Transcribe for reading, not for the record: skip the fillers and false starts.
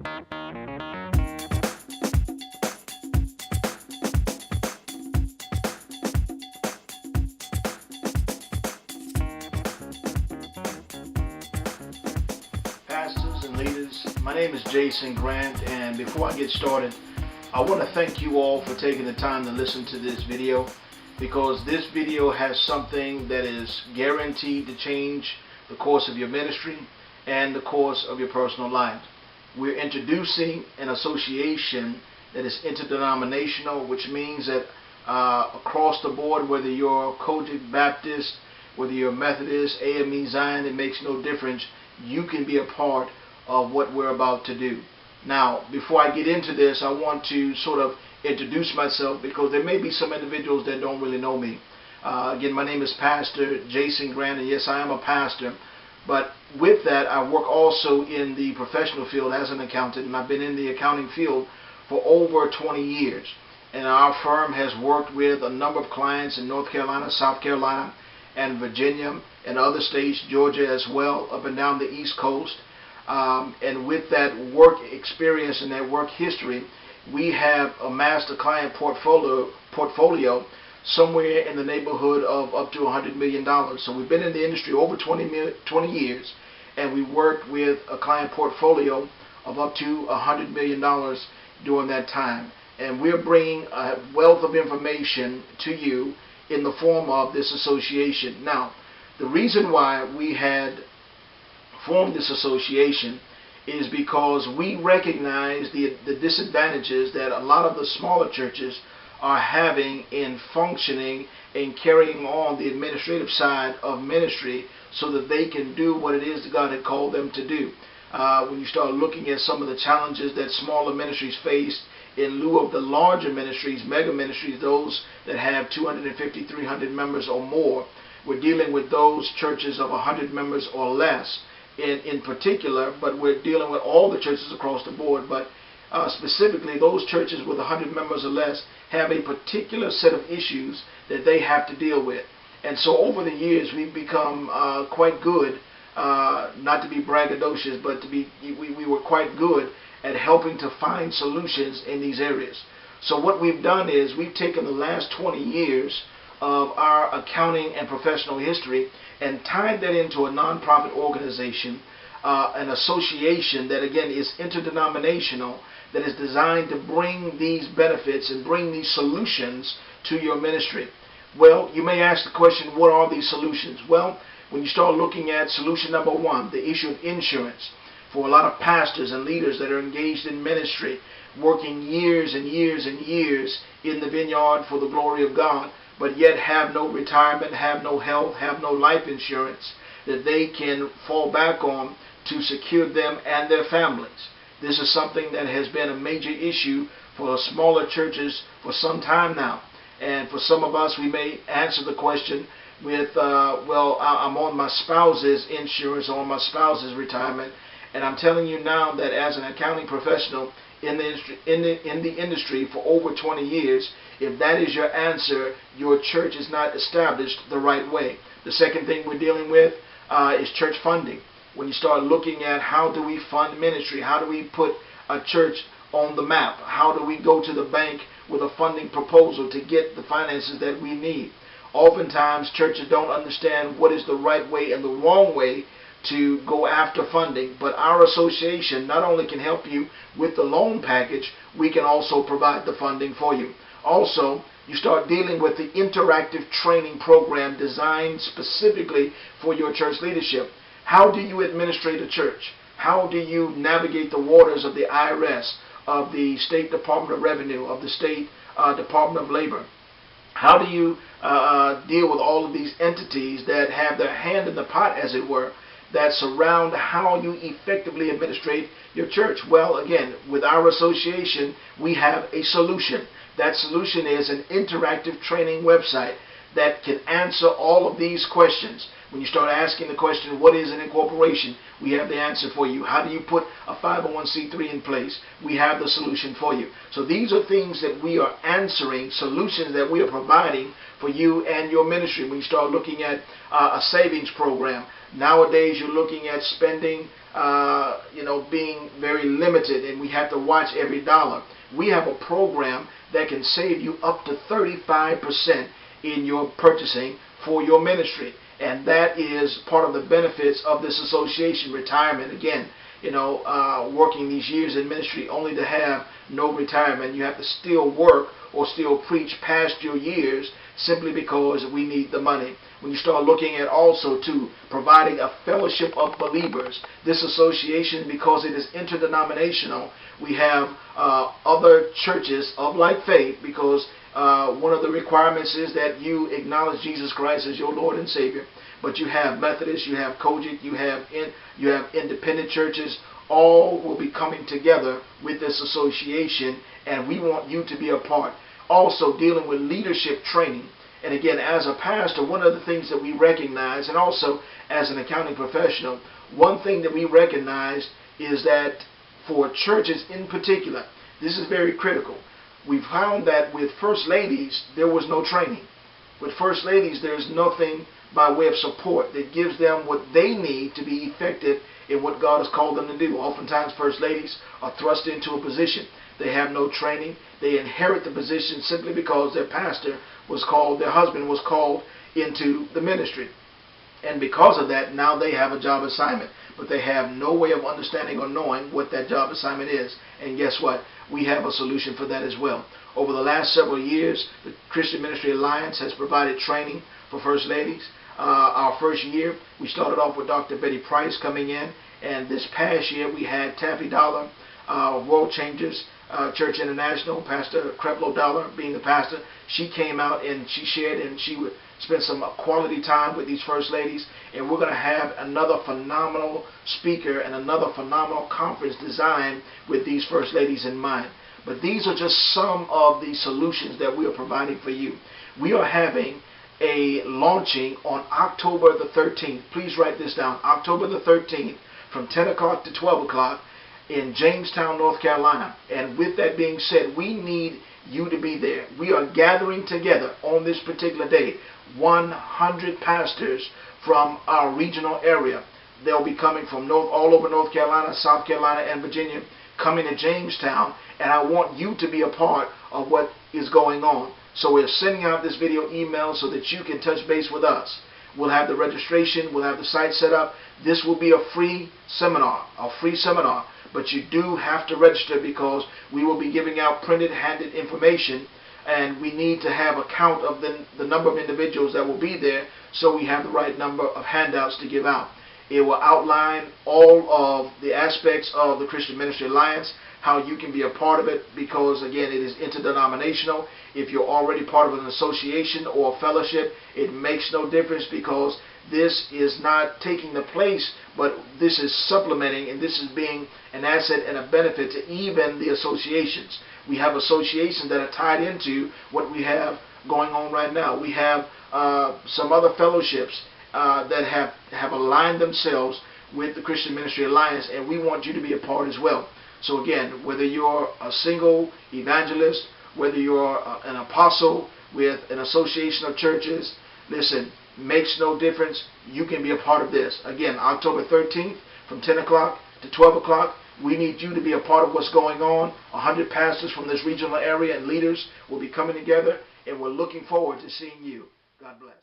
Pastors and leaders, my name is Jason Grant, and before I get started, I want to thank you all for taking the time to listen to this video, because this video has something that is guaranteed to change the course of your ministry and the course of your personal life. We're introducing an association that is interdenominational, which means that across the board, whether you're Kojic Baptist, whether you're Methodist, AME, Zion, it makes no difference. You can be a part of what we're about to do. Now, before I get into this, I want to sort of introduce myself, because there may be some individuals that don't really know me. Again, my name is Pastor Jason Grant, and yes, I am a pastor. But with that, I work also in the professional field as an accountant, and I've been in the accounting field for over 20 years. And our firm has worked with a number of clients in North Carolina, South Carolina, and Virginia, and other states, Georgia as well, up and down the East Coast. And with that work experience and that work history, we have amassed a client portfolio somewhere in the neighborhood of up to $100 million. So we've been in the industry over 20 years, and we worked with a client portfolio of up to $100 million during that time. And we're bringing a wealth of information to you in the form of this association. Now, the reason why we had formed this association is because we recognize the disadvantages that a lot of the smaller churches are having in functioning and carrying on the administrative side of ministry so that they can do what it is that God had called them to do. When you start looking at some of the challenges that smaller ministries face in lieu of the larger ministries, mega ministries, those that have 250, 300 members or more, we're dealing with those churches of 100 members or less in particular, but we're dealing with all the churches across the board. But specifically, those churches with 100 members or less have a particular set of issues that they have to deal with. And so over the years, we've become quite good, not to be braggadocious, but we were quite good at helping to find solutions in these areas. So what we've done is we've taken the last 20 years of our accounting and professional history and tied that into a nonprofit organization, an association that again is interdenominational, that is designed to bring these benefits and bring these solutions to your ministry. Well, you may ask the question, what are these solutions? Well, when you start looking at solution number one, the issue of insurance. For a lot of pastors and leaders that are engaged in ministry, working years and years and years in the vineyard for the glory of God, but yet have no retirement, have no health, have no life insurance that they can fall back on to secure them and their families. This is something that has been a major issue for smaller churches for some time now. And for some of us, we may answer the question with, well, I'm on my spouse's insurance or on my spouse's retirement. And I'm telling you now that as an accounting professional in the industry for over 20 years, if that is your answer, your church is not established the right way. The second thing we're dealing with is church funding. When you start looking at how do we fund ministry, how do we put a church on the map, how do we go to the bank with a funding proposal to get the finances that we need. Oftentimes churches don't understand what is the right way and the wrong way to go after funding, but our association not only can help you with the loan package, we can also provide the funding for you. Also, you start dealing with the interactive training program designed specifically for your church leadership. How do you administrate a church? How do you navigate the waters of the IRS, of the State Department of Revenue, of the State Department of Labor? How do you deal with all of these entities that have their hand in the pot, as it were, that surround how you effectively administrate your church? Well, again, with our association, we have a solution. That solution is an interactive training website that can answer all of these questions. When you start asking the question, what is an incorporation? We have the answer for you. How do you put a 501c3 in place? We have the solution for you. So these are things that we are answering, solutions that we are providing for you and your ministry. When you start looking at a savings program, nowadays you're looking at spending, being very limited, and we have to watch every dollar. We have a program that can save you up to 35% in your purchasing for your ministry. And that is part of the benefits of this association. Retirement, again, working these years in ministry only to have no retirement. You have to still work or still preach past your years simply because we need the money. When you start looking at also to providing a fellowship of believers, this association, because it is interdenominational, we have other churches of like faith, because one of the requirements is that you acknowledge Jesus Christ as your Lord and Savior. But you have Methodists, you have Kojic, you have independent churches. All will be coming together with this association, and we want you to be a part. Also dealing with leadership training. And again, as a pastor, one of the things that we recognize, and also as an accounting professional, one thing that we recognize is that for churches in particular, this is very critical. We found that with first ladies, there was no training. With first ladies, there's nothing by way of support that gives them what they need to be effective in what God has called them to do. Oftentimes, first ladies are thrust into a position. They have no training. They inherit the position simply because their pastor was called, their husband was called into the ministry. And because of that, now they have a job assignment. But they have no way of understanding or knowing what that job assignment is. And guess what? We have a solution for that as well. Over the last several years, the Christian Ministry Alliance has provided training for first ladies. Our first year, we started off with Dr. Betty Price coming in. And this past year, we had Taffy Dollar, World Changers Church International, Pastor Creflo Dollar being the pastor. She came out and she shared, and she would spend some quality time with these first ladies. And we're going to have another phenomenal speaker and another phenomenal conference designed with these first ladies in mind. But these are just some of the solutions that we are providing for you. We are having a launching on October the 13th. Please write this down. October the 13th from 10 o'clock to 12 o'clock in Jamestown, North Carolina. And with that being said, we need you to be there. We are gathering together on this particular day 100 pastors from our regional area. They'll be coming from all over North Carolina, South Carolina, and Virginia, coming to Jamestown. And I want you to be a part of what is going on. So we're sending out this video email so that you can touch base with us. We'll have the registration. We'll have the site set up. This will be a free seminar. But you do have to register, because we will be giving out printed, handed information, and we need to have a count of the number of individuals that will be there, so we have the right number of handouts to give out. It will outline all of the aspects of the Christian Ministry Alliance, how you can be a part of it, because again, it is interdenominational. If you're already part of an association or a fellowship, it makes no difference, because this is not taking the place, but this is supplementing, and this is being an asset and a benefit to even the associations. We have associations that are tied into what we have going on right now. We have some other fellowships that have aligned themselves with the Christian Ministry Alliance, and we want you to be a part as well. So again, whether you're a single evangelist, whether you're an apostle with an association of churches, listen, makes no difference. You can be a part of this. Again, October 13th from 10 o'clock to 12 o'clock. We need you to be a part of what's going on. 100 pastors from this regional area and leaders will be coming together, and we're looking forward to seeing you. God bless.